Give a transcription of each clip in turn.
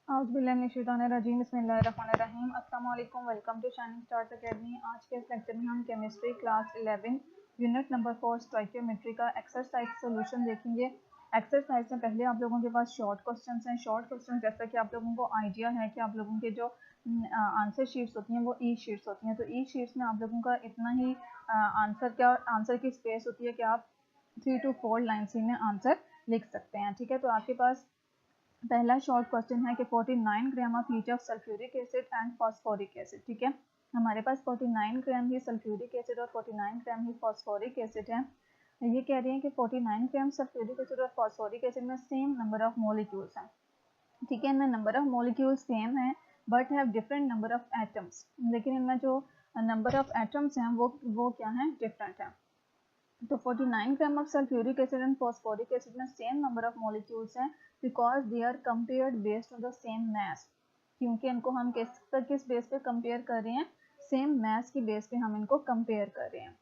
औज़ुबिल्लाहिमिनश्शैतानिर्रजीम बिस्मिल्लाहिर्रहमानिर्रहीम। अस्सलाम वालेकुम, welcome to shining stars academy. आज के इस लेक्चर में हम chemistry class 11 unit number 4 stoichiometry का एक्सरसाइज सॉल्यूशन देखेंगे। एक्सरसाइज में पहले आप लोगों के पास शॉर्ट क्वेश्चंस हैं। शॉर्ट क्वेश्चन जैसा कि आप लोगों को आइडिया है कि आप लोगों के जो आंसर शीट्स होती हैं वो ई शीट्स होती हैं, तो ई शीट्स में आप लोगों का इतना ही आंसर की स्पेस होती है कि आप 3 to 4 लाइन्स ही में आंसर लिख सकते हैं। ठीक है, तो आपके पास पहला शॉर्ट क्वेश्चन है कि 49 gram of each of sulphuric acid and phosphoric acid. ठीक है, हमारे पास 49 ग्राम ही सल्फ्यूरिक एसिड और 49 ग्राम ही फॉस्फोरिक एसिड है। ये कह रही है कि 49 ग्राम सल्फ्यूरिक एसिड और फॉस्फोरिक एसिड में सेम नंबर ऑफ मॉलिक्यूल्स हैं। ठीक है, इनमें नंबर ऑफ मॉलिक्यूल्स सेम है but have different number of atoms, लेकिन इनमें जो नंबर ऑफ एटम्स हैं वो क्या है, डिफरेंट है। तो 49 gram of sulphuric acid and phosphoric acid में सेम नंबर ऑफ मॉलिक्यूल्स हैं because they are compared based on the same mass, क्योंकि इनको हम किस बेस पे कंपेयर कर रहे हैं, सेम मैस की बेस पे हम इनको कंपेयर कर रहे हैं।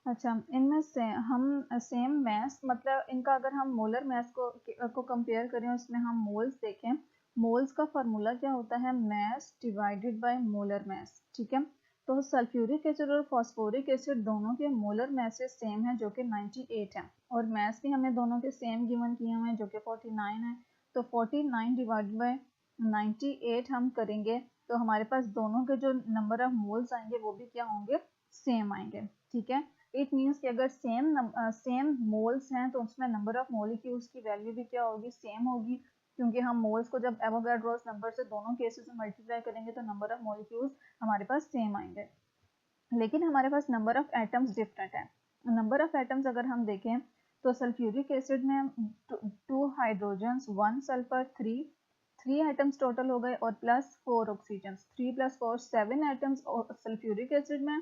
अच्छा, इनमें से हम सेम मैस मतलब इनका अगर हम मोलर मैस को कंपेयर करें, उसमें हम मोल्स देखें, मोल्स का फार्मूला क्या होता है, mess divided by molar mass. ठीक है, तो सल्फ्यूरिक एसिड और फॉस्फोरिक एसिड दोनों के मोलर मैसेज सेम है जो कि 98 है, और मैस भी हमें दोनों के सेम गिवन किए हुए हैं जो कि 49 है। तो 49 डिवाइडेड बाय 98 हम करेंगे तो हमारे पास दोनों के जो नंबर ऑफ मोल्स आएंगे वो भी क्या होंगे, सेम आएंगे। ठीक है, इट मीन्स कि अगर सेम मोल्स हैं तो उसमें नंबर ऑफ मॉलिक्यूल्स की वैल्यू भी क्या होगी, सेम होगी, क्योंकि हम मोल्स को जब एवोगाड्रोस नंबर से दोनों केसेस में मल्टीप्लाई करेंगे तो नंबर ऑफ मॉलिक्यूल्स हमारे पास सेम आएंगे, लेकिन हमारे पास नंबर ऑफ एटम्स डिफरेंट है। नंबर ऑफ एटम्स अगर हम देखें तो सल्फ्यूरिक एसिड में 2 हाइड्रोजन्स 1 सल्फर 3 एटम्स टोटल हो गए और प्लस 4 ऑक्सीजन, 3 + 4 7 एटम्स। और सल्फ्यूरिक एसिड में,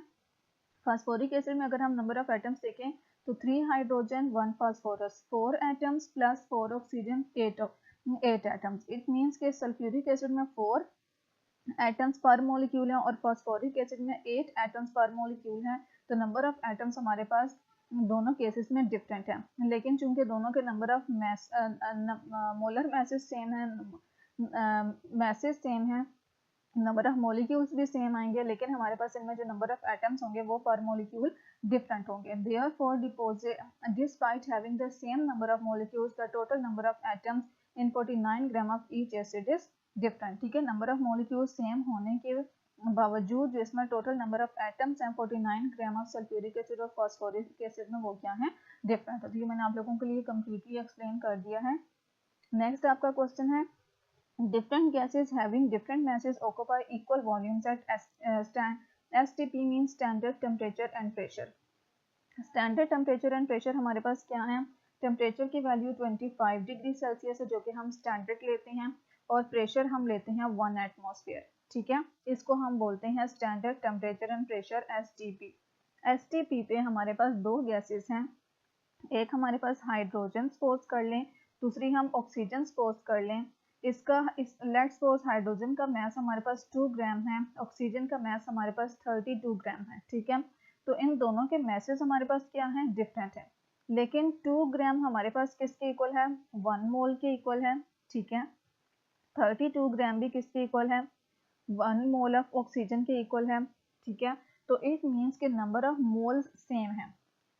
फास्फोरिक एसिड में अगर हम नंबर ऑफ एटम्स देखें तो 3 hydrogen 1 phosphorus 4 atoms plus 4 oxygen 8 atoms. It means के सल्फ्यूरिक एसिड में 4 एटम्स पर मॉलिक्यूल है और फास्फोरिक एसिड में 8 एटम्स पर मॉलिक्यूल है। तो नंबर ऑफ एटम्स हमारे पास दोनों केसेस में डिफरेंट है, लेकिन चूंकि दोनों के number of molar message same है, मैसेज सेम है, नंबर ऑफ मॉलिक्यूल्स भी सेम आएंगे, लेकिन हमारे पास इनमें जो नंबर ऑफ एटम्स होंगे वो पर मॉलिक्यूल डिफरेंट होंगे। Therefore despite having the same number of molecules the total number of atoms in 49 gram of each acid is different. ठीक है, नंबर ऑफ मॉलिक्यूल सेम होने के बावजूद जो इसमें टोटल नंबर ऑफ एटम्स हैं 49 ग्राम ऑफ सल्फ्यूरिक एसिड और phosphoric acid में वो क्या है, डिफरेंट। तो ये मैंने आप लोगों के लिए कम्प्लीटली एक्सप्लेन कर दिया है। नेक्स्ट आपका क्वेश्चन है, different gases having different masses occupy equal volumes at STP means standard temperature and pressure। Standard temperature and pressure हमारे पास क्या है, टेम्परेचर की वैल्यू 25 डिग्री सेल्सियस है जो कि हम स्टैंडर्ड लेते हैं, और प्रेशर हम लेते हैं 1 एटमॉस्फेयर। ठीक है, इसको हम बोलते हैं standard temperature and pressure STP। STP पे हमारे पास दो गैसेस हैं, एक हमारे पास हाइड्रोजन सपोज कर लें, दूसरी हम ऑक्सीजन सपोज कर लें। लेट्स सपोज हाइड्रोजन का मैस हमारे पास 2 ग्राम है, ऑक्सीजन का मैस हमारे पास 32 ग्राम है। ठीक है, तो इन दोनों के मैसेज हमारे पास क्या है, डिफरेंट है, लेकिन 2 ग्राम हमारे पास किसके इक्वल है, 1 मोल के इक्वल है। ठीक है, 32 ग्राम भी किसके इक्वल है, 1 मोल ऑफ ऑक्सीजन के इक्वल है। ठीक है, तो इट मीन्स के नंबर ऑफ मोल्स सेम है।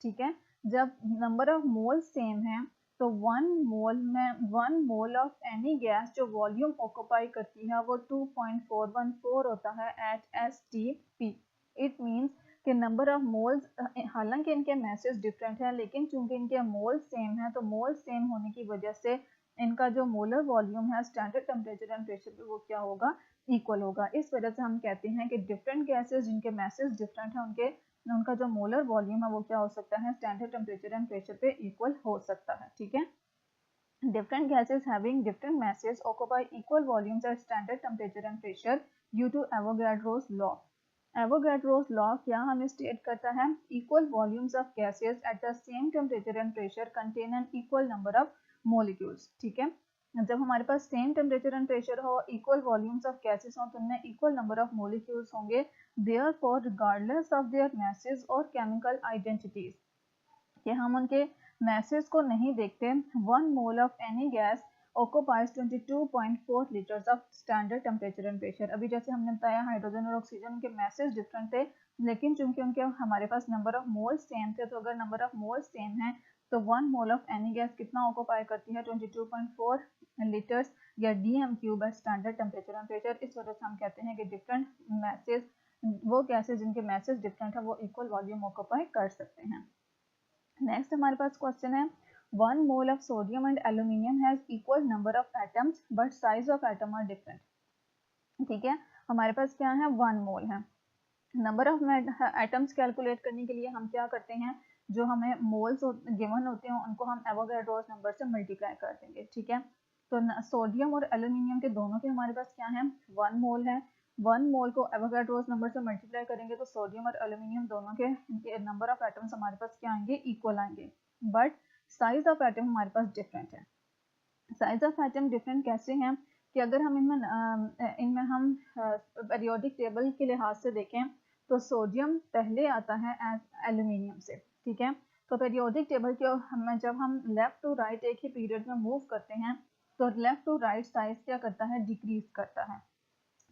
ठीक है, जब नंबर ऑफ मोल सेम है तो 1 मोल ऑफ एनी गैस जो वॉल्यूम ऑक्यूपाई करती है वो 2.414 होता है एट STP। इट मीन्स कि नंबर ऑफ मोल्स, हालांकि इनके मैसेज डिफरेंट है लेकिन चूंकि इनके मोल सेम है तो मोल सेम होने की वजह से इनका जो मोलर वॉल्यूम है स्टैंडर्ड टेम्परेचर एंड प्रेशर पे वो क्या होगा, इक्वल होगा। इस वजह से हम कहते हैं कि डिफरेंट गैसेस जिनके मैसेज डिफरेंट है उनका जो मोलर वॉल्यूम है वो क्या हो सकता है, स्टैंडर्ड टेम्परेचर एंड प्रेशर पे इक्वल हो सकता है। ठीक है, different gases having different masses occupy equal volumes at standard temperature and pressure due to Avogadro's law। Avogadro's law क्या हमें स्टेट करता है, equal volumes of gases at the same temperature and pressure contain an equal number of molecules। ठीक है, जब हमारे पास same temperature and pressure हो, equal volumes of gases हो, तो उनमें इक्वल नंबर ऑफ मॉलिक्यूल्स होंगे। Therefore regardless of their message और केमिकल आइडेंटिटीज, कि हम उनके मैसेज को नहीं देखते, 1 mole of any gas occupies 22.4 litres of standard temperature and pressure. अभी जैसे हमने बताया हाइड्रोजन और ऑक्सीजन के मैसेज डिफरेंट थे, लेकिन चूंकि उनके हमारे पास नंबर ऑफ मोल्स सेम थे, तो अगर नंबर ऑफ मोल्स सेम है तो 1 मोल ऑफ एनी गैस कितना ऑक्यूपाई करती है 22.4 लीटर्स या DM cube at standard temperature and pressure. इस वजह से हम कहते हैं कि डिफरेंट मैसेज, वो गैसेज जिनके मैसेज डिफरेंट है वो इक्वल वॉल्यूम ऑक्यूपाई कर सकते हैं। नेक्स्ट हमारे पास क्वेश्चन है 1 मोल of sodium and aluminium has equal number of atoms but size of atom are different। ठीक है, हमारे पास क्या है 1 मोल है। नंबर ऑफ एटम्स कैलकुलेट करने के लिए हम क्या करते हैं, जो हमें मोल्स गिवन होते हैं उनको हम एवोगाड्रोस नंबर से मल्टीप्लाई कर देंगे। ठीक है, तो सोडियम और एल्यूमिनियम के दोनों के हमारे पास क्या है 1 मोल है। 1 मोल को एवोगाड्रोस नंबर से मल्टीप्लाई करेंगे तो सोडियम और एल्यूमिनियम दोनों के नंबर ऑफ एटम्स हमारे पास क्या आएंगे, इक्वल आएंगे, बट साइज ऑफ एटम हमारे पास डिफरेंट है। साइज ऑफ एटम डिफरेंट कैसे हैं कि अगर हम इनमें हम पीरियोडिक टेबल के लिहाज से देखें तो सोडियम पहले आता है एज एल्यूमिनियम से। ठीक है, तो पीरियोडिक टेबल के जब हम लेफ्ट टू राइट एक ही पीरियड में मूव करते हैं तो लेफ्ट टू राइट साइज क्या करता है, डिक्रीज करता है,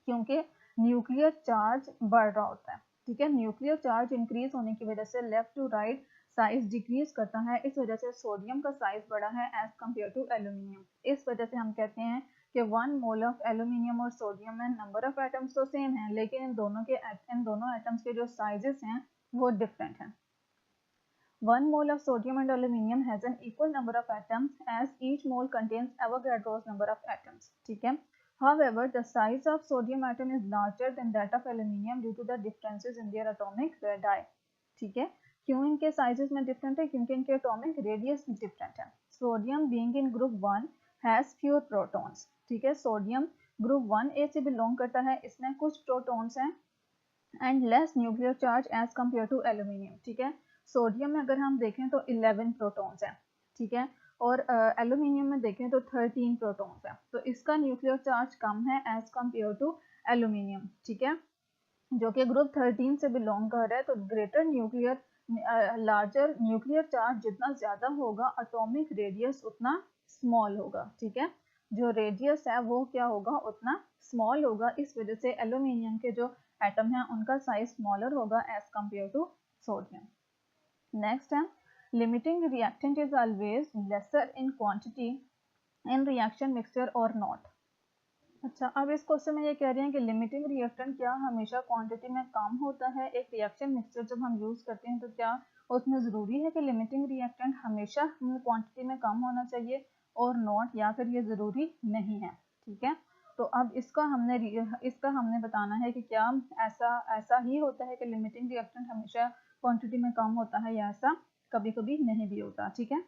क्योंकि न्यूक्लियर चार्ज बढ़ रहा होता है। ठीक है, न्यूक्लियर चार्ज इंक्रीज होने की वजह से left to right size decrease करता है, इस वजह से सोडियम का साइज बढ़ा है एज कम्पेयर टू एल्यूमिनियम। इस वजह से हम कहते हैं कि 1 मोल ऑफ एल्यूमिनियम और सोडियम में नंबर ऑफ एटम्स तो सेम है, लेकिन इन दोनों एटम्स के जो साइजेस हैं वो डिफरेंट हैं। 1 mole of sodium and aluminium has an equal number of atoms as each mole contains Avogadro's number of atoms. ठीक है, however, the size of sodium atom is larger than that of aluminium due to the differences in their atomic radii. ठीक है, क्यों इनके sizes में different है, क्योंकि इनके एटॉमिक रेडियस डिफरेंट है। Sodium being in group 1 has fewer protons. ठीक है, सोडियम ग्रुप 1A से बिलोंग करता है, इसमें कुछ प्रोटॉन्स हैं, and less nuclear charge as compare to aluminium. ठीक है, सोडियम में अगर हम देखें तो 11 प्रोटॉन्स हैं। ठीक है, और एल्यूमिनियम में देखें तो 13 प्रोटॉन्स हैं, तो इसका न्यूक्लियर चार्ज कम है एज कम्पेयर टू एल्यूमिनियम। ठीक है, जो कि ग्रुप 13 से बिलोंग कर रहा है, तो greater nuclear larger nuclear charge जितना ज्यादा होगा एटॉमिक रेडियस उतना स्मॉल होगा। ठीक है, जो रेडियस है वो क्या होगा, उतना स्मॉल होगा, इस वजह से एल्यूमिनियम के जो एटम है उनका साइज स्मॉलर होगा as compare to sodium. Next है limiting reactant is always lesser in quantity in reaction mixture or not. अच्छा, अब इस क्वेश्चन में ये कह रहे हैं कि लिमिटिंग रिएक्टेंट क्या हमेशा क्वांटिटी में कम होता है। एक रिएक्शन मिक्सचर जब हम यूज करते हैं तो क्या उसमें ज़रूरी है कि लिमिटिंग रिएक्टेंट हमेशा क्वांटिटी में कम होना चाहिए और नॉट, या फिर ये ज़रूरी नहीं है। ठीक है, तो अब इसका हमने बताना है कि क्या ऐसा ही होता है कि लिमिटिंग रिएक्टेंट हमेशा क्वांटिटी में कम होता है, या ऐसा कभी कभी नहीं भी होता। ठीक है,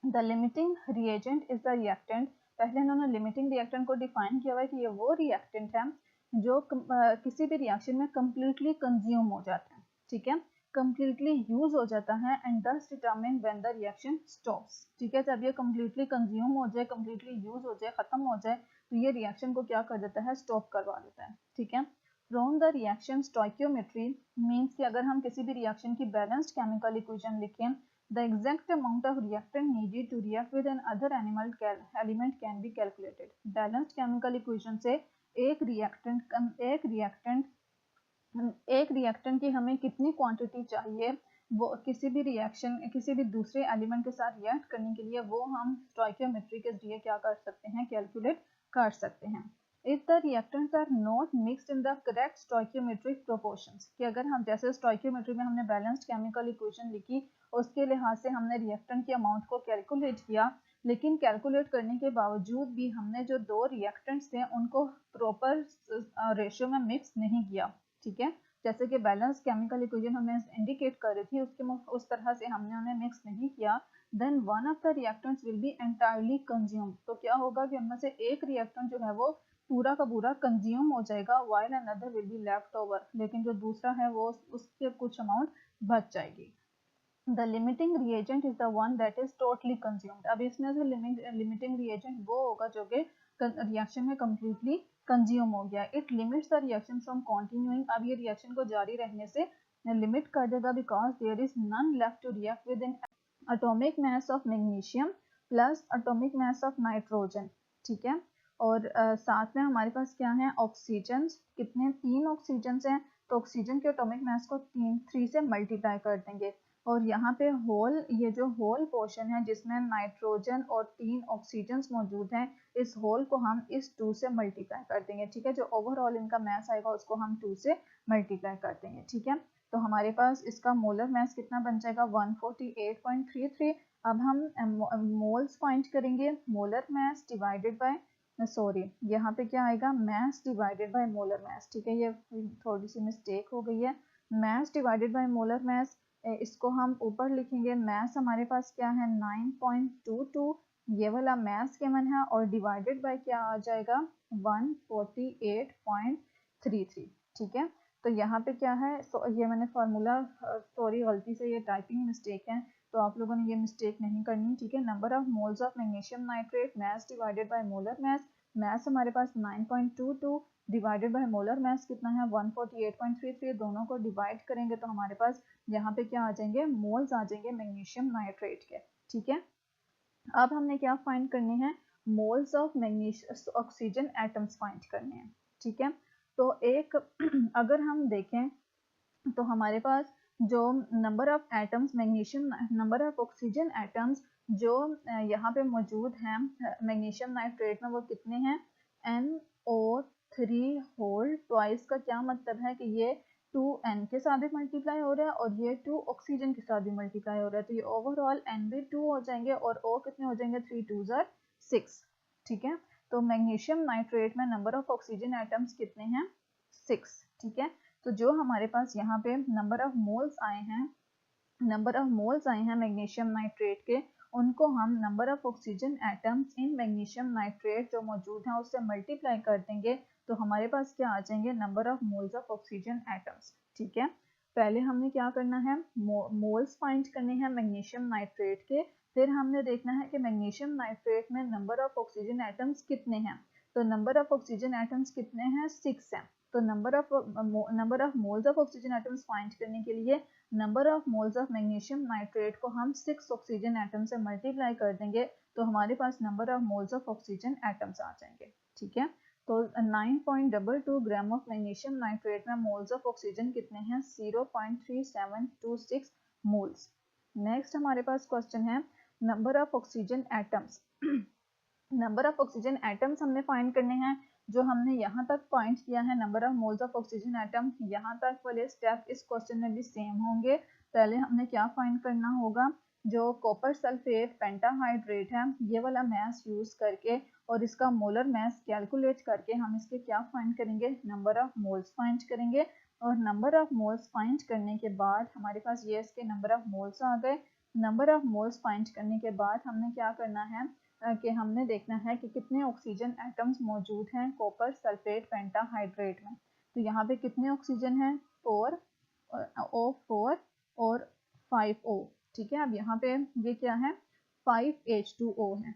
the limiting reagent is the reactant. पहले इन्होंने लिमिटिंग रिएक्टेंट को डिफाइन किया हुआ है कि ये वो रिएक्टेंट है जो किसी भी रिएक्शन में कम्प्लीटली कंज्यूम हो जाता है। ठीक है, कम्प्लीटली यूज हो जाता है, एंड दस determine when the reaction stops. ठीक है, जब ये कम्प्लीटली कंज्यूम हो जाए, कम्प्लीटली यूज हो जाए, खत्म हो जाए, तो ये रिएक्शन को क्या कर देता है, स्टॉप करवा देता है। ठीक है, from the reaction stoichiometry means कि अगर हम किसी भी रिएक्शन की बैलेंस्ड केमिकल इक्वेशन लिखें, the exact amount of reactant needed to react with an other element can be calculated. Balanced chemical equation से एक रिएक्टेंट की हमें कितनी क्वांटिटी चाहिए, वो किसी भी दूसरे एलिमेंट के साथ रिएक्ट करने के लिए, वो हम स्टोइकियोमेट्री के जरिए क्या कर सकते हैं, कैलकुलेट कर सकते हैं। If the reactants are not mixed in the correct stoichiometric proportions, कि अगर हम जैसे स्टोइकियोमेट्री में हमने बैलेंस्ड केमिकल इक्वेशन लिखी, उसके लिहाज से हमने रिएक्टेंट की अमाउंट को कैलकुलेट किया, लेकिन कैलकुलेट करने के बावजूद भी हमने जो दो रिएक्टेंट्स थे उनको प्रॉपर रेशियो में मिक्स नहीं किया। ठीक है, जैसे कि बैलेंस केमिकल इक्वेशन हमें इंडिकेट कर रही थी, उस तरह से हमने उन्हें मिक्स नहीं किया, then one of the reactants will be entirely consume. तो क्या होगा कि उनमें से एक रिएक्टेंट जो है वो पूरा का पूरा कंज्यूम हो जाएगा, while another will be left over, लेकिन जो दूसरा है वो उसके कुछ अमाउंट बच जाएगी। The limiting reagent is the one that is totally consumed। अब इसमें से limiting reagent वो होगा जो कि रिएक्शन में completely कंज्यूम हो गया। It limits the reaction from continuing। अब ये रिएक्शन को जारी रहने से लिमिट कर देगा, because there is none left to react with an atomic mass of magnesium plus atomic mass of nitrogen। ठीक है। और साथ में हमारे पास क्या है, ऑक्सीजन, कितने, 3 ऑक्सीजन हैं, तो ऑक्सीजन के एटॉमिक मास को 3 से मल्टीप्लाई कर देंगे। और यहाँ पे होल, ये जो होल पोर्शन है जिसमें नाइट्रोजन और 3 ऑक्सीजन मौजूद हैं, इस होल को हम इस 2 से मल्टीप्लाई कर देंगे। ठीक है, जो ओवरऑल इनका मास आएगा उसको हम 2 से मल्टीप्लाई कर देंगे। ठीक है, तो हमारे पास इसका मोलर मास कितना बन जाएगा, 148.33। अब हम मोल्स फाइंड करेंगे, molar mass divided bye, sorry यहाँ पे क्या आएगा, मास डिवाइडेड बाय मोलर मास। ठीक है, ये थोड़ी सी मिस्टेक हो गई है, मास डिवाइडेड बाय मोलर मास, इसको हम ऊपर लिखेंगे। मास हमारे पास क्या है, 9.22, ये वाला मास गिवन है, और डिवाइडेड बाय क्या आ जाएगा, 148.33। ठीक है, तो यहाँ पे क्या है, ये मैंने फार्मूला, सॉरी गलती से ये टाइपिंग मिस्टेक है, तो आप लोगों ने ये मिस्टेक नहीं करनी। ठीक है, number of moles of magnesium nitrate, mass divided by molar mass, mass हमारे पास 9.22 डिवाइडेड बाय मोलर मास कितना है, 148.33। दोनों को डिवाइड करेंगे तो हमारे पास यहाँ पे क्या आ जाएंगे, मोल्स आ जाएंगे मैग्नीशियम नाइट्रेट के। ठीक है, अब हमने क्या फाइंड करने हैं, moles of magnesium oxygen atoms find करने हैं। ठीक है, तो एक अगर हम देखें तो हमारे पास जो number of atoms magnesium, number of oxygen atoms जो यहाँ पे मौजूद हैं मैग्नीशियम नाइट्रेट में, वो कितने हैं, NO3 होल ट्वाइस, का क्या मतलब है कि ये 2N के साथ भी मल्टीप्लाई हो रहा है और ये 2 ऑक्सीजन के साथ भी मल्टीप्लाई हो रहा है, तो ये ओवरऑल N भी 2 हो जाएंगे और O कितने हो जाएंगे, 3 2s are 6। ठीक है, तो मैग्नीशियम नाइट्रेट में नंबर ऑफ ऑक्सीजन एटम्स कितने हैं, 6। ठीक है, तो जो हमारे पास यहाँ पे नंबर ऑफ मोल्स आए हैं, नंबर ऑफ मोल्स आए हैं मैग्नीशियम नाइट्रेट के, उनको हम number of oxygen atoms in magnesium nitrate जो मौजूद हैं उससे मल्टीप्लाई कर देंगे, तो हमारे पास क्या आ जाएंगे, number of moles of oxygen atoms. ठीक है, पहले हमने क्या करना है, मोल्स फाइंड करने हैं मैग्नीशियम नाइट्रेट के, फिर हमने देखना है कि मैग्नीशियम नाइट्रेट में नंबर ऑफ ऑक्सीजन एटम्स कितने हैं, तो नंबर ऑफ ऑक्सीजन एटम्स कितने हैं, 6 हैं। तो number of moles of oxygen atoms find करने के लिए number of moles of magnesium nitrate को हम 6 ऑक्सीजन एटम से मल्टीप्लाई कर देंगे, तो हमारे पास number of moles of oxygen atoms आ जाएंगे। ठीक है, तो 9.22 ग्राम ऑफ मैग्नीशियम नाइट्रेट में मोल्स ऑफ ऑक्सीजन कितने हैं, 0.3726 मोल्स। नेक्स्ट हमारे पास क्वेश्चन है number of oxygen atoms. Number of oxygen atoms हमने फाइंड करने हैं, जो हमने यहाँ तक फाइंड किया है number of moles of oxygen atom, यहाँ तक वाले स्टेप इस क्वेश्चन में भी सेम होंगे। पहले हमने क्या फाइंड करना होगा, जो कॉपर सल्फेट पेंटाहाइड्रेट है, ये वाला मास यूज करके और इसका मोलर मास कैलकुलेट करके हम इसके क्या फाइंड करेंगे, नंबर ऑफ मोल्स फाइंड करेंगे। और नंबर ऑफ मोल्स फाइंड करने के बाद हमारे पास ये इसके नंबर ऑफ मोल्स आ गए। नंबर ऑफ मोल्स फाइंड करने के बाद हमने क्या करना है कि हमने देखना है कि कितने ऑक्सीजन एटम्स मौजूद हैं कॉपर सल्फेट पेंटाहाइड्रेट में। तो यहाँ पे कितने ऑक्सीजन हैं, 4 O4 और 5O। ठीक है, अब यहाँ पे ये क्या है, 5H2O है।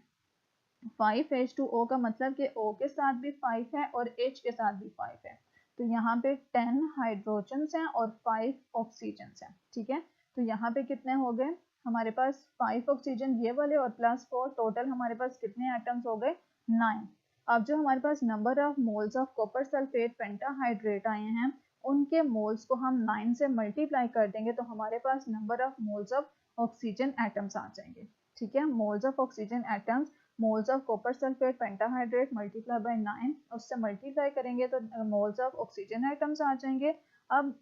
5H2O का मतलब कि O के साथ भी 5 है और H के साथ भी 5 है, तो यहाँ पे 10 हाइड्रोजन्स हैं और 5 ऑक्सीजन्स हैं। ठीक है, तो यहाँ पे कितने हो गए हमारे पास, 5 ऑक्सीजन ये वाले और +4, टोटल हमारे पास कितने एटम्स हो गए, 9। अब जो हमारे पास number of moles of copper sulphate pentahydrate आए हैं, उनके मोल्स को हम 9 से मल्टीप्लाई कर देंगे, तो हमारे पास number of moles of oxygen atoms आ जाएंगे। ठीक है, moles of oxygen atoms, moles of copper sulphate pentahydrate multiply by 9, उससे मल्टीप्लाई करेंगे तो मोल्स ऑफ ऑक्सीजन एटम्स आ जाएंगे। अब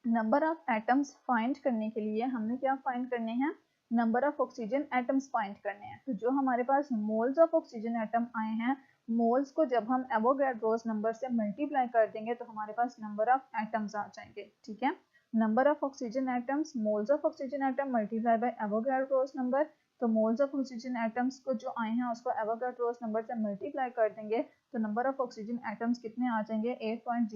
नंबर ऑफ एटम्स फाइंड करने के लिए हमने क्या फाइंड करने हैं, number of oxygen atoms find करने हैं। तो जो हमारे पास मोल्स ऑफ ऑक्सीजन एटम आए हैं, मोल्स को जब हम एवोगैड्रोस नंबर से मल्टीप्लाई कर देंगे तो हमारे पास नंबर ऑफ एटम्स आ जाएंगे। ठीक है, number of oxygen atoms, moles of oxygen atom multiply by Avogadro's number, तो मोल्स ऑफ ऑक्सीजन एटम्स को जो आए हैं उसको एवोगैड्रोस नंबर से मल्टीप्लाई कर देंगे, तो नंबर ऑफ ऑक्सीजन एटम्स कितने आ जाएंगे, 8.03 ×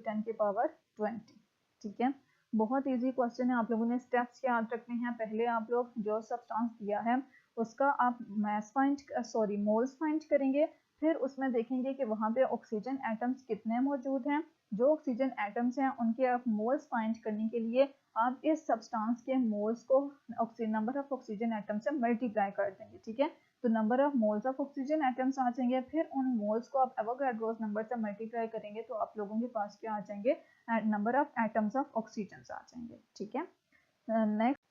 10⁻20। ठीक है, बहुत इजी क्वेश्चन है, आप लोगों ने स्टेप्स याद रखने हैं। पहले आप लोग जो सब्सटेंस दिया है उसका आप मोल्स फाइंड करेंगे, फिर उसमें देखेंगे कि वहाँ पे ऑक्सीजन एटम्स कितने मौजूद हैं। जो ऑक्सीजन एटम्स हैं उनके आप मोल्स फाइंड करने के लिए आप इस सब्सटेंस के मोल्स को नंबर ऑफ ऑक्सीजन एटम से मल्टीप्लाई कर देंगे। ठीक है, तो number of moles of oxygen atoms आ जाएंगे। फिर उन मोल्स को आप एवोगाड्रोस नंबर से मल्टीप्लाई करेंगे तो आप लोगों के पास क्या आ जाएंगे, number of atoms of oxygen आ जाएंगे। ठीक है, नेक्स्ट।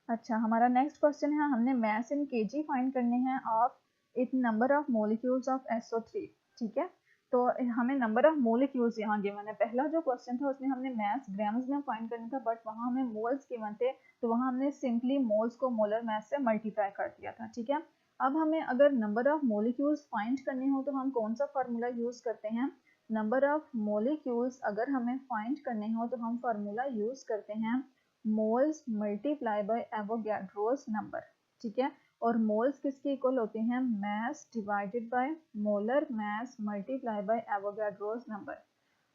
अच्छा, हमारा नेक्स्ट क्वेश्चन है, हमने मास इन केजी फाइंड करने हैं of it number of molecules of SO3। ठीक है, तो हमें नंबर ऑफ मॉलिक्यूल्स यहाँ गिवन है। पहला जो क्वेश्चन था उसमें हमने मास ग्राम्स में फाइंड करना था, बट वहाँ हमें मोल्स गिवन थे, तो वहाँ हमने सिंपली मोल्स को मोलर मास से मल्टीप्लाई कर दिया था। ठीक है, अब हमें अगर नंबर ऑफ मॉलिक्यूल्स फाइंड करने हो तो हम कौन सा फार्मूला यूज करते हैं? नंबर ऑफ मॉलिक्यूल्स अगर हमें फाइंड करने हो तो हम फार्मूला यूज करते हैं moles multiply by Avogadro's number. ठीक है, और मोल्स किसके इक्वल होते हैं? मास divided by molar mass multiply by Avogadro's number.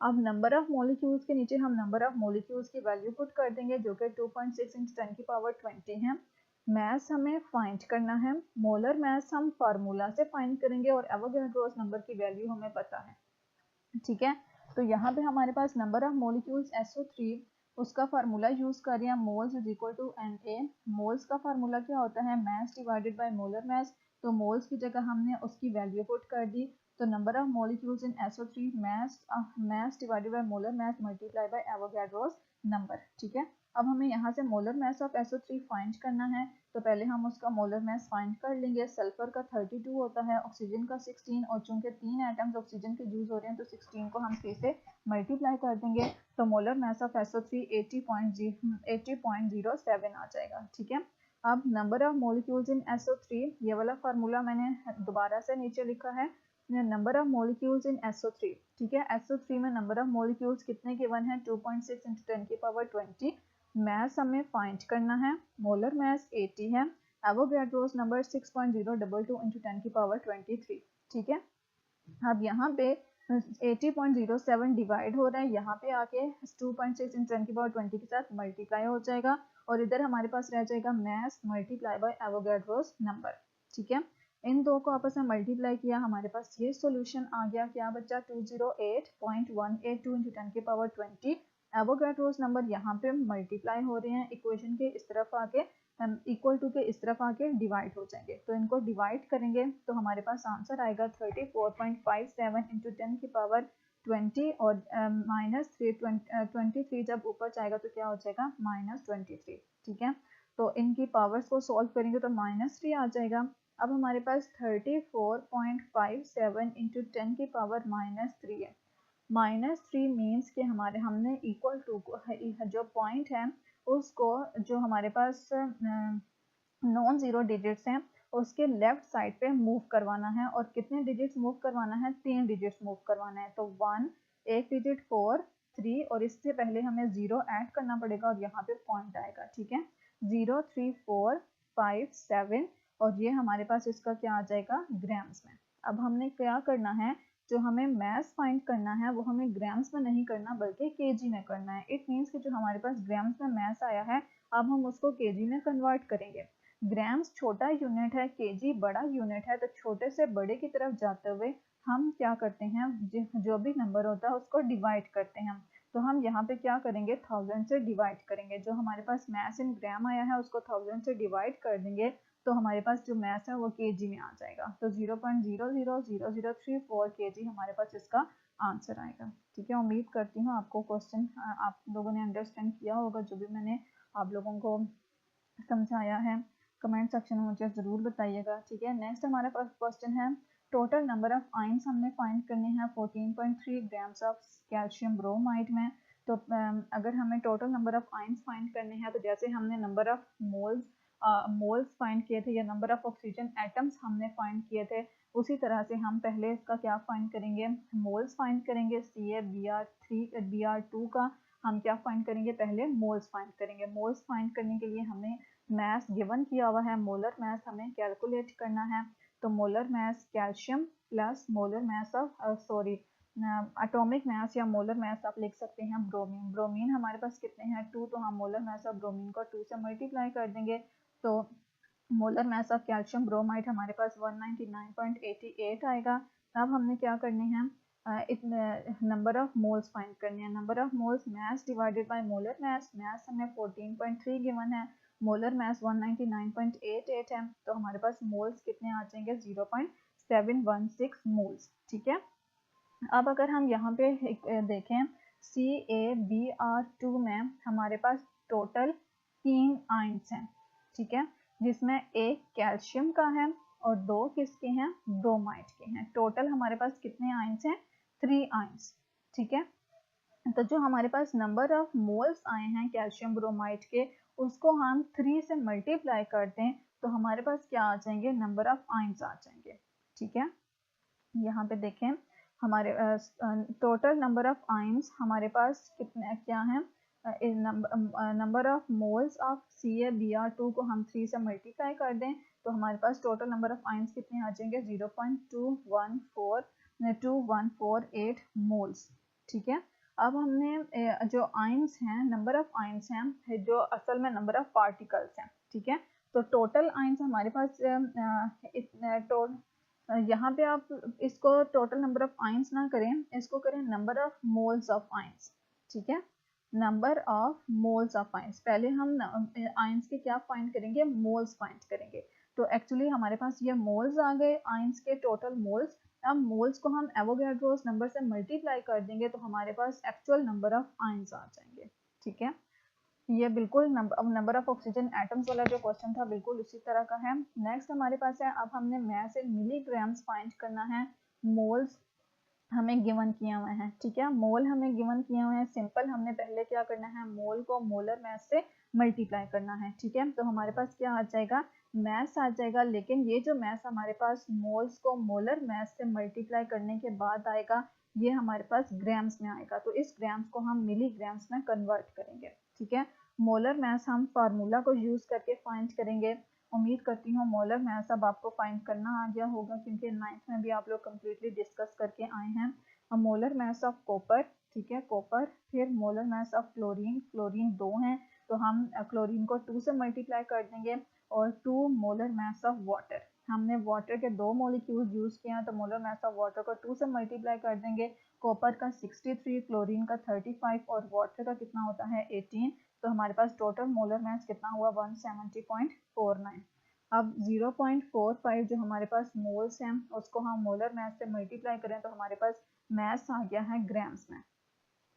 अब नंबर ऑफ मॉलिक्यूल्स के नीचे हम नंबर ऑफ मॉलिक्यूल्स की वैल्यू पुट कर देंगे जो कि 2.6 × 10 की पावर 20 है। मास हमें फाइंड करना है, मोलर मास हम फार्मूला से फाइंड करेंगे और एवोगाड्रोस नंबर की वैल्यू हमें पता है। ठीक है, तो यहाँ पे हमारे पास नंबर ऑफ मॉलिक्यूल्स SO3, उसका फार्मूला यूज कर रहे हैं moles is equal to Na। Moles का फार्मूला क्या होता है? Mass divided by molar mass. तो मोल्स की जगह हमने उसकी वैल्यू पुट कर दी, तो number of molecules in SO3 mass divided by molar mass multiply by Avogadro's number. ठीक है, अब हमें यहाँ से molar mass of SO3 find करना है, तो पहले हम उसका मोलर मास फाइंड कर लेंगे। सल्फर का 32 होता है, ऑक्सीजन का 16, और चूंकि 3 एटम्स ऑक्सीजन के यूज हो रहे हैं तो 16 को हम 3 से मल्टीप्लाई कर देंगे, तो मोलर मास ऑफ SO3 80.07 आ जाएगा। ठीक है, अब number of molecules in SO3, ये वाला फार्मूला मैंने दोबारा से नीचे लिखा है, number of molecules in SO3। ठीक है, SO3 में नंबर ऑफ मॉलिक्यूल्स कितने गिवन है? 2.6 × 10 की पावर 20। मास हमें फाइंड करना है, मोलर मास 80 है, एवोगाड्रोस नंबर 6.022 × 10 की पावर 23। ठीक है, अब यहाँ पे 80.07 डिवाइड हो रहा है, यहाँ पे आके 2.6 × 10 की पावर 20 के साथ मल्टीप्लाई हो जाएगा, और इधर हमारे पास रह जाएगा मास मल्टीप्लाई बाय एवोगाड्रोस नंबर। ठीक है, इन दो को आपस में मल्टीप्लाई किया, हमारे पास ये सॉल्यूशन आ गया। क्या बच्चा? 208.182 × 10 की पावर 20। एवोगाड्रोस नंबर यहाँ पे मल्टीप्लाई हो रहे हैं, इक्वेशन के इस तरफ आके इक्वल टू के इस तरफ आके डिवाइड हो जाएंगे, तो इनको डिवाइड करेंगे तो हमारे पास आंसर आएगा 34.57 × 10 की पावर 20, और माइनस 23 जब ऊपर जाएगा तो क्या हो जाएगा? -23। ठीक है, तो इनकी पावर्स को सॉल्व करेंगे तो -3 आ जाएगा। अब हमारे पास 34.57 × 10 की पावर -3 है। -3 मीन्स कि हमने इक्वल टू जो पॉइंट है उसको, जो हमारे पास नॉन जीरो डिजिट्स हैं, उसके लेफ्ट साइड पे मूव करवाना है। और कितने डिजिट्स मूव करवाना है? 3 डिजिट्स मूव करवाना है। तो 1, एक डिजिट 4, 3, और इससे पहले हमें 0 ऐड करना पड़ेगा और यहाँ पे पॉइंट आएगा। ठीक है, 0, 3, 4, 5, 7, और ये हमारे पास इसका क्या आ जाएगा? ग्राम्स में। अब हमने क्या करना है, जो हमें मास फाइंड करना है वो हमें ग्राम्स में नहीं करना बल्कि केजी में करना है। इट मीन्स कि जो हमारे पास ग्राम्स में मास आया है, अब हम उसको केजी में कन्वर्ट करेंगे। ग्राम्स छोटा यूनिट है, केजी बड़ा यूनिट है, तो छोटे से बड़े की तरफ जाते हुए हम क्या करते हैं, जो भी नंबर होता है उसको डिवाइड करते हैं। तो हम यहाँ पे क्या करेंगे? 1000 से डिवाइड करेंगे। जो हमारे पास मास इन ग्राम आया है उसको 1000 से डिवाइड कर देंगे, तो हमारे पास जो मास है वो केजी में आ जाएगा। तो 0.00034 केजी हमारे पास इसका आंसर आएगा। ठीक है, उम्मीद करती हूँ आपको क्वेश्चन आप लोगों ने अंडरस्टैंड किया होगा, जो भी मैंने आप लोगों को समझाया है। कमेंट सेक्शन में मुझे ज़रूर बताइएगा। ठीक है, नेक्स्ट हमारे पास क्वेश्चन है, टोटल नंबर ऑफ आइंस हमने फाइंड करने हैं 14.3 ग्राम्स ऑफ कैल्शियम ब्रोमाइड में। तो अगर हमें total number of ions find करने हैं, तो जैसे हमने नंबर ऑफ मोल्स फाइंड किए थे या नंबर ऑफ ऑक्सीजन एटम्स हमने फाइंड किए थे, उसी तरह से हम पहले इसका क्या फाइंड करेंगे? मोल्स फाइंड करेंगे। Br2 का हम क्या फाइंड करेंगे? पहले मोल्स फाइंड करेंगे। मोल्स फाइंड करने के लिए हमें मास गिवन किया हुआ है, मोलर मास हमें कैलकुलेट करना है। तो molar mass calcium plus molar mass of atomic mass या मोलर मास आप लिख सकते हैं ब्रोमीन। ब्रोमीन हमारे पास कितने हैं? 2, तो हम मोलर मास ऑफ ब्रोमीन को 2 से मल्टीप्लाई कर देंगे, तो molar mass of calcium bromide हमारे पास 199.88 आएगा। अब हमने क्या करने हैं? नंबर ऑफ मोल्स फाइंड करने हैं। Number of moles mass divided by molar mass. Mass हमें 14.3 गिवन है, मोलर मास 199.88 है, तो हमारे पास मोल्स कितने आ जाएंगे 0.716 मोल्स। ठीक है, अब अगर हम यहाँ पे देखें CaBr2 में हमारे पास टोटल 3 आयंस हैं। ठीक है, जिसमें एक कैल्शियम का है और 2 किसके हैं, ब्रोमाइड के हैं। टोटल हमारे पास कितने आयंस हैं, 3 आयंस। ठीक है, तो जो हमारे पास नंबर ऑफ मोल्स आए हैं कैल्शियम ब्रोमाइड के, उसको हम 3 से मल्टीप्लाई करते हैं तो हमारे पास क्या आ जाएंगे, नंबर ऑफ आयंस आ जाएंगे। ठीक है, यहाँ पे देखें हमारे टोटल नंबर ऑफ आयंस हमारे पास कितने क्या है, number of moles of CaBr2 को हम 3 से मल्टीप्लाई कर दें तो हमारे पास टोटल नंबर ऑफ आयंस कितने आ जाएंगे 0.2148 मोल्स। ठीक है, अब हमने जो आयंस हैं, नंबर ऑफ आयंस हैं जो असल में नंबर ऑफ पार्टिकल्स हैं। ठीक है, तो टोटल आयंस हमारे पास यहाँ पे आप इसको टोटल नंबर ऑफ आयंस ना करें, इसको करें number of moles of ions. ठीक है, number of moles of ions, पहले हम आयंस के क्या फाइंड करेंगे, मोल्स फाइंड करेंगे। तो एक्चुअली हमारे पास ये मोल्स आ गए आयंस के, टोटल मोल्स। अब मोल्स को हम एवोगैड्रोस नंबर से मल्टीप्लाई कर देंगे तो हमारे पास एक्चुअल नंबर ऑफ आयंस आ जाएंगे। ठीक है, ये बिल्कुल नंबर ऑफ ऑक्सीजन एटम्स वाला जो क्वेश्चन था बिल्कुल उसी तरह का है। नेक्स्ट हमारे पास है, अब हमने मास इन मिलीग्राम्स फाइंड करना है, मोल्स हमें गिवन किए हुए हैं। ठीक है, मोल हमें गिवन किए हुए हैं, सिंपल हमने पहले क्या करना है, मोल को मोलर मास से मल्टीप्लाई करना है। ठीक है, तो हमारे पास क्या आ जाएगा, मास आ जाएगा, लेकिन ये जो मास हमारे पास मोल्स को मोलर मास से मल्टीप्लाई करने के बाद आएगा, ये हमारे पास ग्राम्स में आएगा, तो इस ग्राम्स को हम मिलीग्राम्स में कन्वर्ट करेंगे। ठीक है, मोलर मास हम फार्मूला को यूज करके फाइंड करेंगे। उम्मीद करती हूँ मोलर मास अब आपको फाइंड करना आ गया होगा, क्योंकि 9th में भी आप लोग कम्प्लीटली डिस्कस करके आए हैं। मोलर मास ऑफ कॉपर, ठीक है कॉपर, फिर molar mass of chlorine, chlorine 2 हैं तो हम क्लोरीन को 2 से मल्टीप्लाई कर देंगे, और 2 मोलर मास ऑफ वाटर, हमने वाटर के 2 मॉलिक्यूल यूज किए हैं तो मोलर मास ऑफ वाटर को 2 से मल्टीप्लाई कर देंगे। कॉपर का 63, क्लोरीन का 35 और वाटर का कितना होता है 18, तो हमारे पास टोटल मोलर मास कितना हुआ 170.49। अब 0.45 जो हमारे पास मोल्स हैं उसको हम मोलर मास से मल्टीप्लाई करें तो हमारे पास मास आ गया है ग्राम्स में।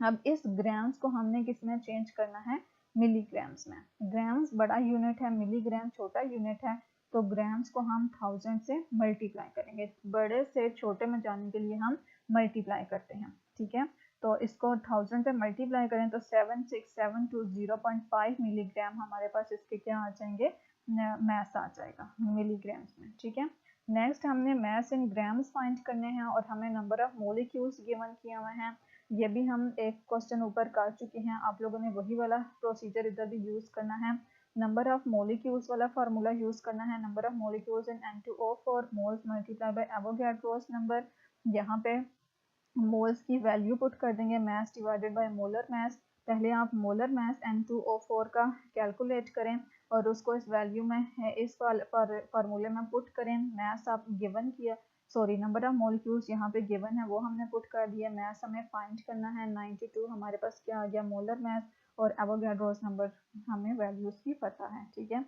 अब इस ग्राम्स को हमने किस में चेंज करना है, मिलीग्राम्स में। ग्राम्स बड़ा यूनिट है, मिलीग्राम छोटा यूनिट है, तो ग्राम्स को हम 1000 से मल्टीप्लाई करेंगे। बड़े से छोटे में जाने के लिए हम मल्टीप्लाई करते हैं। ठीक है, तो इसको 1000 से मल्टीप्लाई करें तो 7672 मिलीग्राम हमारे पास इसके क्या आ जाएंगे, मास आ जाएगा मिलीग्राम्स में। ठीक है, नेक्स्ट हमने मास इन ग्राम्स फाइंड करने हैं और हमें नंबर ऑफ मॉलिक्यूल्स गिवन किए हुए हैं। ये भी हम एक क्वेश्चन ऊपर कर चुके हैं, आप लोगों ने वही वाला प्रोसीजर इधर भी यूज करना है। नंबर ऑफ मॉलिक्यूल्स वाला फार्मूला यूज करना है, number of molecules in N2O4 moles multiply by Avogadro's number. यहाँ पे मोल्स की वैल्यू पुट कर देंगे, मास डिवाइडेड बाय मोलर मास। पहले आप मोलर मास N2O4 का कैलकुलेट करें और उसको इस वैल्यू में इस फार्मूले में पुट करें। मास आप गिवन किया, सॉरी नंबर ऑफ मॉलिक्यूल्स यहाँ पे गिवन है वो हमने पुट कर दिया। मास हमें फाइंड करना है 92, हमारे पास क्या आ गया मोलर मास, और एवोगैड्रोस नंबर हमें वैल्यूज की पता है। ठीक है,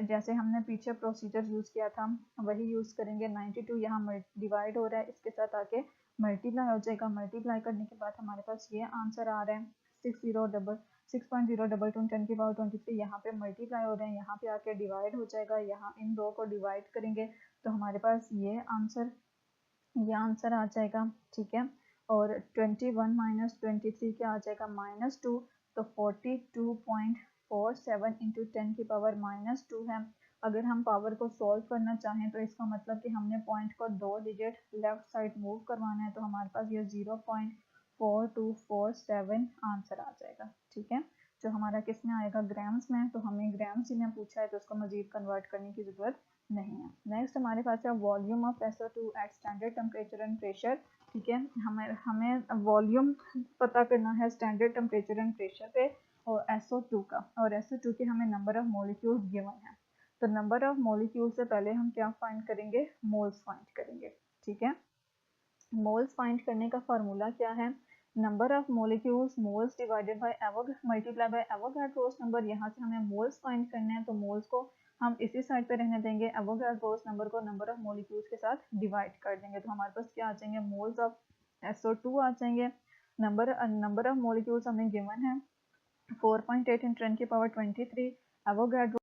जैसे हमने पीछे प्रोसीजर यूज किया था वही यूज करेंगे। 92 यहाँ डिवाइड हो रहा है, इसके साथ आके मल्टीप्लाई हो जाएगा। मल्टीप्लाई करने के बाद हमारे पास ये आंसर आ रहा है 6.022 10 की पावर 23, यहाँ पे मल्टीप्लाई हो रहे हैं, यहाँ पे आके डिवाइड हो जाएगा। यहाँ इन दो को डिवाइड करेंगे तो हमारे पास ये आंसर आ जाएगा। ठीक है, और 21 माइनस 23 क्या आ जाएगा -2, तो 42.47 इंटू 10 की पावर -2 है। अगर हम पावर को सॉल्व करना चाहें तो इसका मतलब कि हमने पॉइंट को 2 डिजिट लेफ्ट साइड मूव करवाना है, तो हमारे पास ये 0.4247 आंसर आ जाएगा। ठीक है, जो हमारा किस में आएगा, ग्राम्स में, तो हमें ग्राम्स ही में पूछा है तो उसको मजीद कन्वर्ट करने की ज़रूरत नहीं है। नेक्स्ट हमारे पास है volume of SO2 at standard temperature and pressure. ठीक है, हमें वॉल्यूम पता करना है स्टैंडर्ड टेम्परेचर एंड प्रेशर पे और SO2 का, और SO2 के हमें नंबर ऑफ मॉलिक्यूल्स गिवन है। तो नंबर ऑफ मॉलिक्यूल से पहले हम क्या फाइंड करेंगे, मोल्स फाइंड करेंगे। ठीक है, मोल्स फाइंड करने का फार्मूला क्या है, number of molecules moles divided by multiply by Avogadro's number. यहाँ से हमें मोल्स फाइंड करने हैं, तो मोल्स को हम इसी साइड पे रहने देंगे, एवोगाड्रोस नंबर को नंबर ऑफ मोलिक्यूल्स के साथ डिवाइड कर देंगे, तो हमारे पास क्या आ जाएंगे, मोल्स ऑफ SO2 आ जाएंगे। नंबर ऑफ मोलिक्यूल्स हमें गिवन है 4.8 × 10⁻23। एवोगाड्रो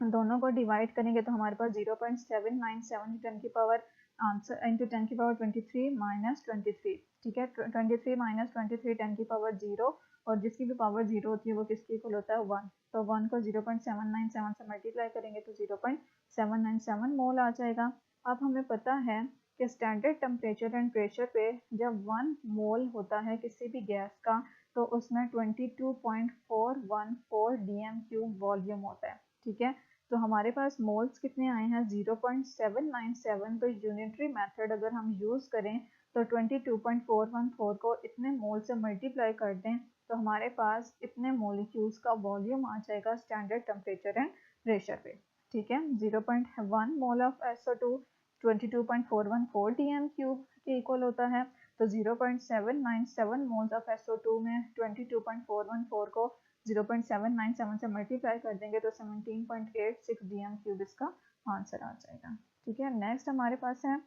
दोनों को डिवाइड करेंगे तो हमारे पास 0.797 10 की पावर आंसर इंटू 10⁻23 -23। ठीक है, 23 -23 10 की पावर 0, और जिसकी भी पावर 0 होती है वो किसके इक्वल होता है, 1। तो 1 को 0.797 से मल्टीप्लाई करेंगे तो 0.797 मोल आ जाएगा। अब हमें पता है कि स्टैंडर्ड टेम्परेचर एंड प्रेशर पे जब 1 मोल होता है किसी भी गैस का, तो उसमें 22.414 dm³ वॉल्यूम होता है। ठीक है, तो हमारे पास मोल्स कितने आए हैं, 0.797। तो यूनिटरी मेथड अगर हम यूज़ करें तो 22.414 को इतने मोल से मल्टीप्लाई कर दें तो हमारे पास इतने मोलिक्यूल्स का वॉल्यूम आ जाएगा स्टैंडर्ड टेम्परेचर एंड प्रेशर पे। ठीक है, 0.1 मोल ऑफ SO2 22.414 dm³ के इक्वल होता है। तो 0.797 मोल्स ऑफ SO2 में 22.414 को 0.797 से मल्टीप्लाई कर देंगे तो 17.86 dm³ इसका आंसर आ जाएगा। ठीक है, नेक्स्ट हमारे पास है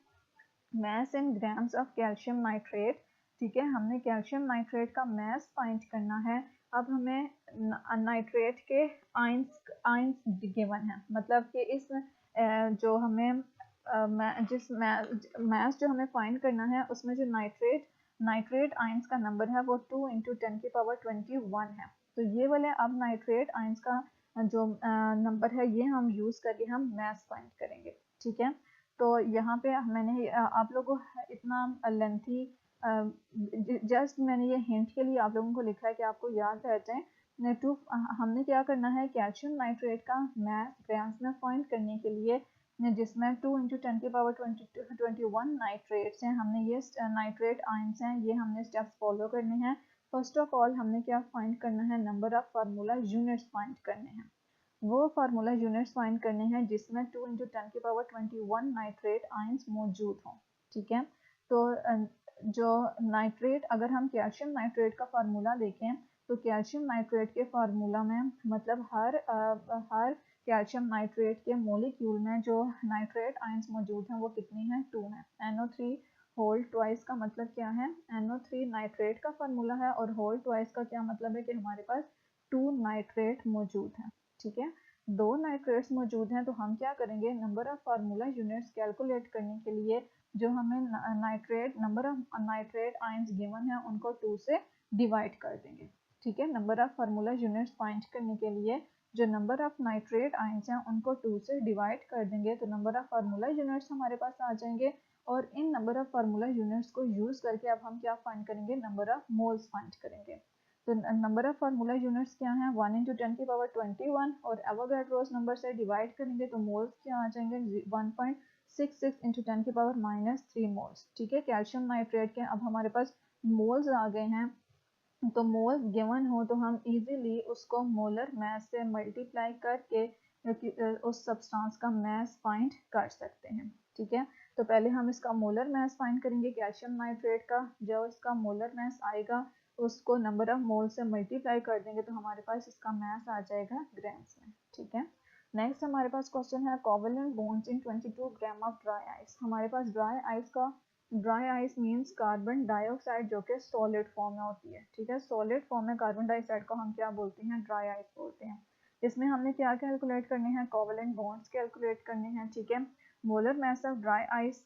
mass in grams of calcium nitrate. ठीक है, हमने कैल्शियम नाइट्रेट का मैस फाइंड करना है। अब हमें नाइट्रेट के आइंस गिवन है, मतलब कि इस जो हमें जिस मैस जो हमें फाइंड करना है उसमें जो नाइट्रेट आइंस का नंबर है वो 2 × 10⁻21 है। तो ये वाले अब नाइट्रेट आइंस का जो नंबर है ये हम यूज़ करके हम मैस फाइंड करेंगे। ठीक है, तो यहाँ पे मैंने आप लोगों को इतना लेंथी जस्ट मैंने ये हिंट के लिए आप लोगों को लिखा है कि आपको याद रह जाए। हमने क्या करना है, कैल्शियम नाइट्रेट का मैस ग्राम्स में फाइंड करने के लिए जिसमें 2 × 10⁻21 नाइट्रेट्स हैं, हमने ये नाइट्रेट आयंस हैं, ये हमने स्टेप्स फॉलो करने हैं। फर्स्ट ऑफ ऑल हमने क्या फाइंड करना है, number of formula units find करने हैं। वो फार्मूला यूनिट्स फाइंड करने हैं जिसमें 2 × 10⁻21 नाइट्रेट आयंस मौजूद हों। ठीक है, तो जो नाइट्रेट, अगर हम कैल्शियम नाइट्रेट का फार्मूला देखें तो कैल्शियम नाइट्रेट के फार्मूला में मतलब हर कैल्शियम नाइट्रेट के मोलिक्यूल में जो नाइट्रेट आयंस मौजूद हैं वो कितनी हैं, 2 हैं। NO3 होल ट्वाइस का मतलब क्या है, NO3 नाइट्रेट का फार्मूला है, और होल ट्वाइस का क्या मतलब है कि हमारे पास 2 नाइट्रेट मौजूद हैं। ठीक है, 2 नाइट्रेट्स मौजूद हैं, तो हम क्या करेंगे, number of formula units calculate करने के लिए जो हमें number of nitrate ions given है उनको 2 से डिवाइड कर देंगे। ठीक है, number of formula units find करने के लिए जो नंबर ऑफ नाइट्रेट आयंस हैं उनको 2 से डिवाइड कर देंगे, तो नंबर ऑफ फार्मूला यूनिट्स हमारे पास आ जाएंगे। और इन नंबर ऑफ फार्मूला यूनिट्स को यूज़ करके अब हम क्या फाइंड करेंगे, नंबर ऑफ मोल्स फाइंड करेंगे। तो नंबर ऑफ फार्मूला यूनिट्स क्या हैं, 1 × 10⁻21, और एवोगाड्रोस नंबर से डिवाइड करेंगे तो मोल्स क्या आ जाएंगे, 1.66 × 10⁻³ मोल्स। ठीक है, कैल्शियम नाइट्रेट के अब हमारे पास मोल्स आ गए हैं, तो मोल्स गिवन हो तो हम इजीली उसको मोलर मैस से मल्टीप्लाई करके उस सब्सटेंस का मैस फाइंड कर सकते हैं। ठीक है, तो पहले हम इसका मोलर मैस फाइंड करेंगे कैल्शियम नाइट्रेट का। जो इसका मोलर मैस आएगा उसको नंबर ऑफ मोल से मल्टीप्लाई कर देंगे तो हमारे पास इसका मैस आ जाएगा ग्राम्स में। ठीक है, नेक्स्ट हमारे पास क्वेश्चन है covalent bonds in 22 gram of dry ice. हमारे पास dry ice means carbon dioxide जो कि सॉलिड फॉर्म में होती है। ठीक है, सॉलिड फॉर्म में कार्बन डाइऑक्साइड को हम क्या बोलते हैं, ड्राई आइस बोलते हैं। इसमें हमने क्या कैलकुलेट करने हैं, कोवेलेंट बॉन्ड्स कैलकुलेट करने हैं। ठीक है, molar mass of dry ice,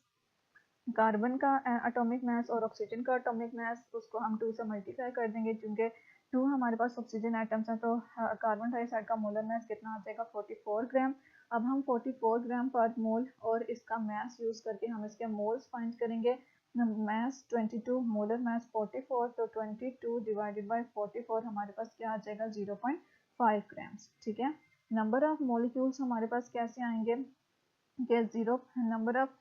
carbon का एटॉमिक मास और ऑक्सीजन का एटॉमिक मास, उसको हम 2 से मल्टीप्लाई कर देंगे क्योंकि 2 हमारे पास ऑक्सीजन एटम्स हैं, तो कार्बन डाइऑक्साइड का मोलर मास कितना आ जाएगा, 44 ग्राम। अब हम 44 ग्राम पर मोल और इसका मास यूज़ करके हम इसके मोल्स फाइंड करेंगे। मास 22, मोलर मास 44, तो 22 डिवाइडेड बाय 44 हमारे पास क्या आ जाएगा, 0.5 ग्राम्स। ठीक है, नंबर ऑफ मोलिक्यूल्स हमारे पास कैसे आएंगे कि नंबर ऑफ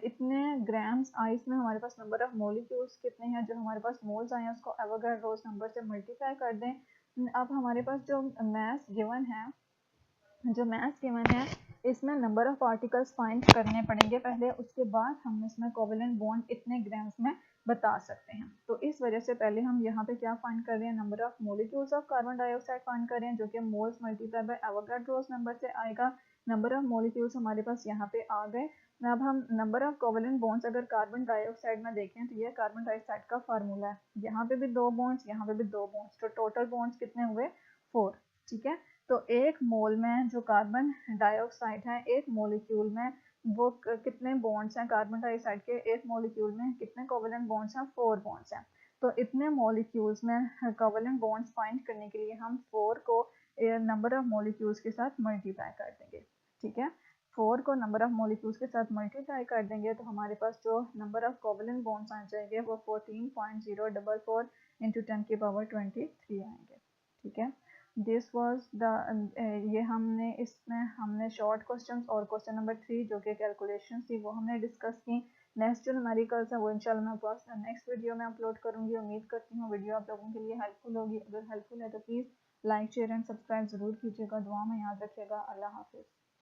इतने ग्राम्स आइस में हमारे पास नंबर ऑफ मोलिक्यूल्स कितने हैं, जो हमारे पास मोल्स आए हैं उसको एवोगाड्रोस नंबर से मल्टीप्लाई कर दें। अब हमारे पास जो मैस गिवन है इसमें नंबर ऑफ पार्टिकल्स फाइंड करने पड़ेंगे पहले, उसके बाद हम इसमें कोवेलेंट बॉन्ड इतने ग्राम्स में बता सकते हैं। तो इस वजह से पहले हम यहाँ पे क्या फाइंड कर रहे हैं, number of molecules of carbon dioxide find कर रहे हैं, जो कि moles multiply by Avogadro's number से आएगा। नंबर ऑफ मोलिक्यूल्स हमारे पास यहाँ पे आ गए। अब हम नंबर ऑफ कोवेलेंट बॉन्ड्स अगर कार्बन डाइऑक्साइड में देखें तो ये कार्बन डाइऑक्साइड का फार्मूला है, यहाँ पे भी 2 बॉन्ड्स, यहाँ पे भी 2 बॉन्ड्स, तो टोटल बॉन्ड्स कितने हुए 4। ठीक है, तो एक मोल में जो कार्बन डाइऑक्साइड है, एक मोलिक्यूल में वो कितने बॉन्ड्स हैं, कार्बन डाइऑक्साइड के एक मॉलिक्यूल में कितने कोवेलेंट बॉन्ड्स हैं, 4 बॉन्ड्स हैं। तो इतने मॉलिक्यूल्स में कोवेलेंट बॉन्ड्स फाइंड करने के लिए हम 4 को नंबर ऑफ मॉलिक्यूल्स के साथ मल्टीप्लाई कर देंगे। ठीक है, 4 को नंबर ऑफ मॉलिक्यूल्स के साथ मल्टीप्लाई कर देंगे तो हमारे पास जो नंबर ऑफ कोवेलेंट बॉन्ड्स आ जाएंगे वो 14.044 इंटू 10 की पावर 23 आएंगे। ठीक है, दिस वाज द ये हमने इसमें हमने शॉर्ट क्वेश्चंस और क्वेश्चन नंबर 3 जो कि कैलकुलेशंस थी वो हमने डिस्कस की। नेक्स्ट जो न्यूमेरिकल्स है वो इंशाल्लाह मैं पास नेक्स्ट वीडियो में अपलोड करूंगी। उम्मीद करती हूँ वीडियो आप लोगों के लिए हेल्पफुल होगी। अगर हेल्पफुल है तो please like share and subscribe ज़रूर कीजिएगा। दुआ में याद रखिएगा। अल्लाह हाफिज़।